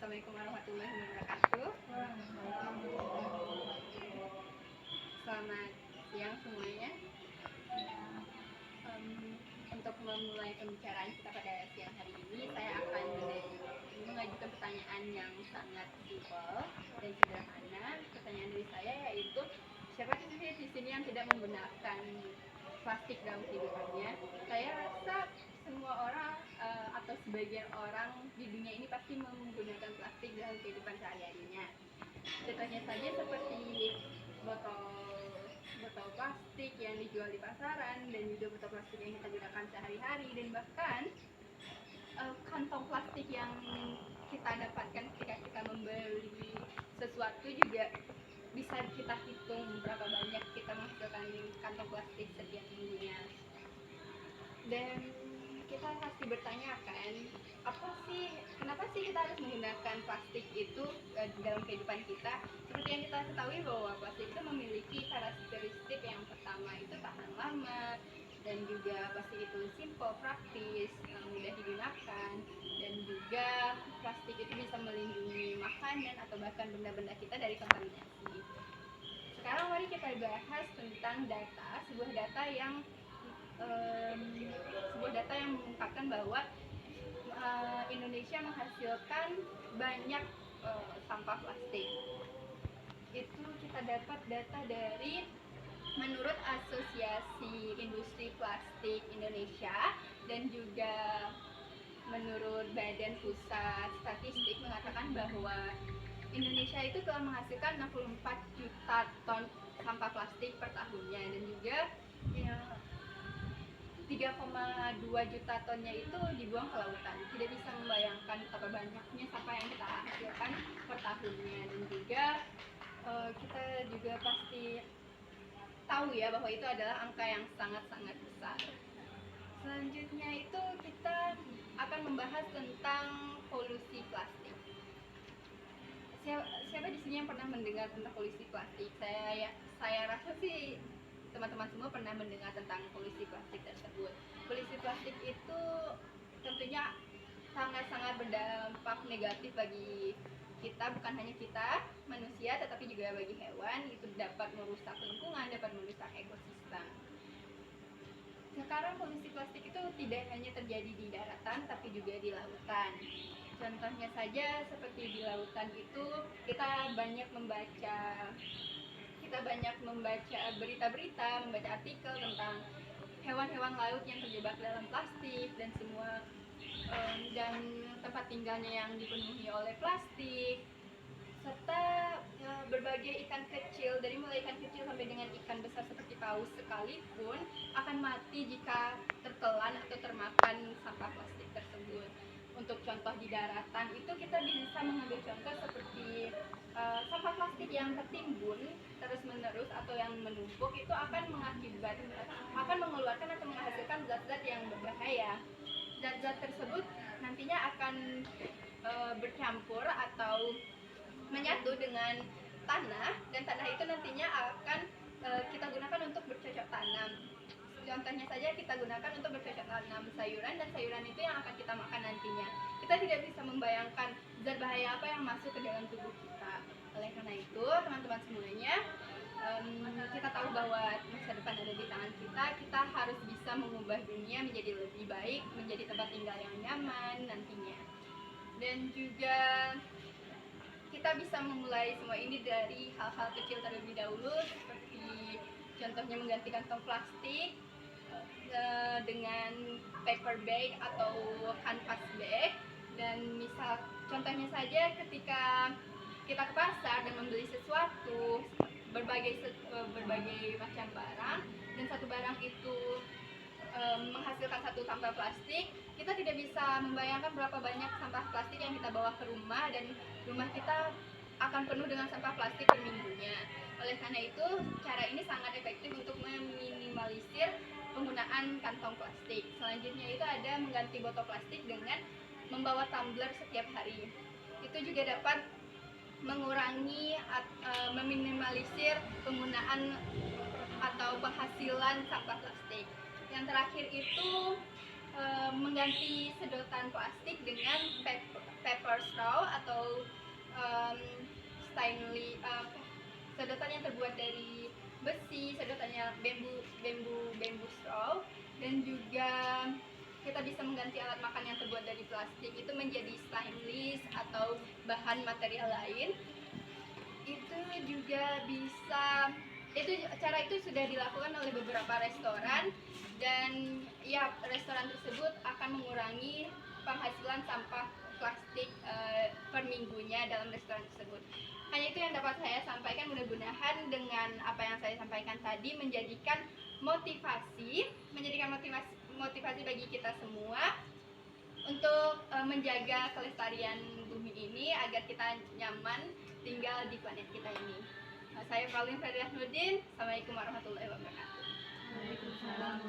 Assalamualaikum warahmatullahi wabarakatuh. Selamat siang semuanya. Untuk memulai pembicaraan kita pada siang hari ini, saya akan mengajukan pertanyaan yang sangat simpel dan sederhana. Pertanyaan dari saya yaitu, siapa sih di sini yang tidak menggunakan plastik dalam kehidupannya? Saya rasa semua orang atau sebagian orang di dunia ini pasti menggunakan plastik dalam kehidupan sehari-harinya. Contohnya saja seperti botol plastik yang dijual di pasaran, dan juga botol plastik yang kita gunakan sehari-hari, dan bahkan kantong plastik yang kita dapatkan ketika kita membeli sesuatu juga bisa kita hitung berapa banyak kita menghasilkan kantong plastik setiap minggunya. Dan kita pasti bertanya kan, kenapa sih kita harus menggunakan plastik itu dalam kehidupan kita? Seperti yang kita ketahui bahwa plastik itu memiliki karakteristik yang pertama itu tahan lama, dan juga plastik itu simple, praktis, mudah digunakan, dan juga plastik itu bisa melindungi makanan atau bahkan benda-benda kita dari kontaminasi. Sekarang mari kita bahas tentang sebuah data yang mengungkapkan bahwa Indonesia menghasilkan banyak sampah plastik. Itu kita dapat data dari menurut Asosiasi Industri Plastik Indonesia, dan juga menurut Badan Pusat Statistik mengatakan bahwa Indonesia itu telah menghasilkan 64 juta ton sampah plastik per tahunnya, dan juga 3,2 juta tonnya itu dibuang ke lautan. Tidak bisa membayangkan betapa banyaknya sampah yang kita hasilkan per tahunnya, dan juga kita juga pasti tahu ya bahwa itu adalah angka yang sangat-sangat besar. Selanjutnya itu kita akan membahas tentang polusi plastik. Siapa di sini yang pernah mendengar tentang polusi plastik? Saya rasa sih teman-teman semua pernah mendengar tentang polusi plastik tersebut. Polusi plastik itu tentunya sangat-sangat berdampak negatif bagi kita, bukan hanya kita manusia tetapi juga bagi hewan. Itu dapat merusak lingkungan, dapat merusak ekosistem. Sekarang polusi plastik itu tidak hanya terjadi di daratan tapi juga di lautan. Contohnya saja seperti di lautan itu kita banyak membaca berita-berita, membaca artikel tentang hewan-hewan laut yang terjebak dalam plastik dan tempat tinggalnya yang dipenuhi oleh plastik, serta berbagai ikan kecil, dari mulai ikan kecil sampai dengan ikan besar seperti paus sekalipun akan mati jika tertelan atau termakan sampah plastik tersebut. Untuk contoh di daratan itu kita bisa mengambil contoh seperti sampah plastik yang tertimbun terus-menerus atau yang menumpuk itu akan mengeluarkan atau menghasilkan zat-zat yang berbahaya. Zat-zat tersebut nantinya akan bercampur atau menyatu dengan tanah, dan tanah itu nantinya akan kita gunakan untuk bercocok tanam. Contohnya saja kita gunakan untuk bercocok tanam sayuran, dan sayuran itu yang akan kita makan nantinya. Kita tidak bisa membayangkan zat bahaya apa yang masuk ke dalam tubuh kita. Oleh karena itu, teman-teman semuanya, kita tahu bahwa masa depan ada di tangan kita. Kita harus bisa mengubah dunia menjadi lebih baik, menjadi tempat tinggal yang nyaman nantinya. Dan juga kita bisa memulai semua ini dari hal-hal kecil terlebih dahulu, seperti contohnya mengganti kantong plastik dengan paper bag atau canvas bag. Dan contohnya saja ketika kita ke pasar dan membeli sesuatu, berbagai macam barang, dan satu barang itu menghasilkan satu sampah plastik, kita tidak bisa membayangkan berapa banyak sampah plastik yang kita bawa ke rumah, dan rumah kita akan penuh dengan sampah plastik per minggunya. Oleh karena itu, cara ini sangat efektif untuk meminimalisir penggunaan kantong plastik. Selanjutnya itu ada mengganti botol plastik dengan membawa tumbler setiap hari. Itu juga dapat mengurangi meminimalisir penggunaan atau penghasilan sampah plastik. Yang terakhir itu mengganti sedotan plastik dengan paper straw straw atau sedotan yang terbuat dari besi, sedotannya bambu straw, dan juga kita bisa mengganti alat makan yang terbuat dari plastik itu menjadi stainless atau bahan material lain. Itu juga bisa, cara itu sudah dilakukan oleh beberapa restoran, dan ya restoran tersebut akan mengurangi penghasilan sampah plastik per minggunya dalam restoran tersebut. Hanya itu yang dapat saya sampaikan. Mudah-mudahan dengan apa yang saya sampaikan tadi menjadikan motivasi bagi kita semua untuk menjaga kelestarian bumi ini agar kita nyaman tinggal di planet kita ini. Saya Pauline Feriah Nurdin. Assalamualaikum warahmatullahi wabarakatuh. Waalaikumsalam.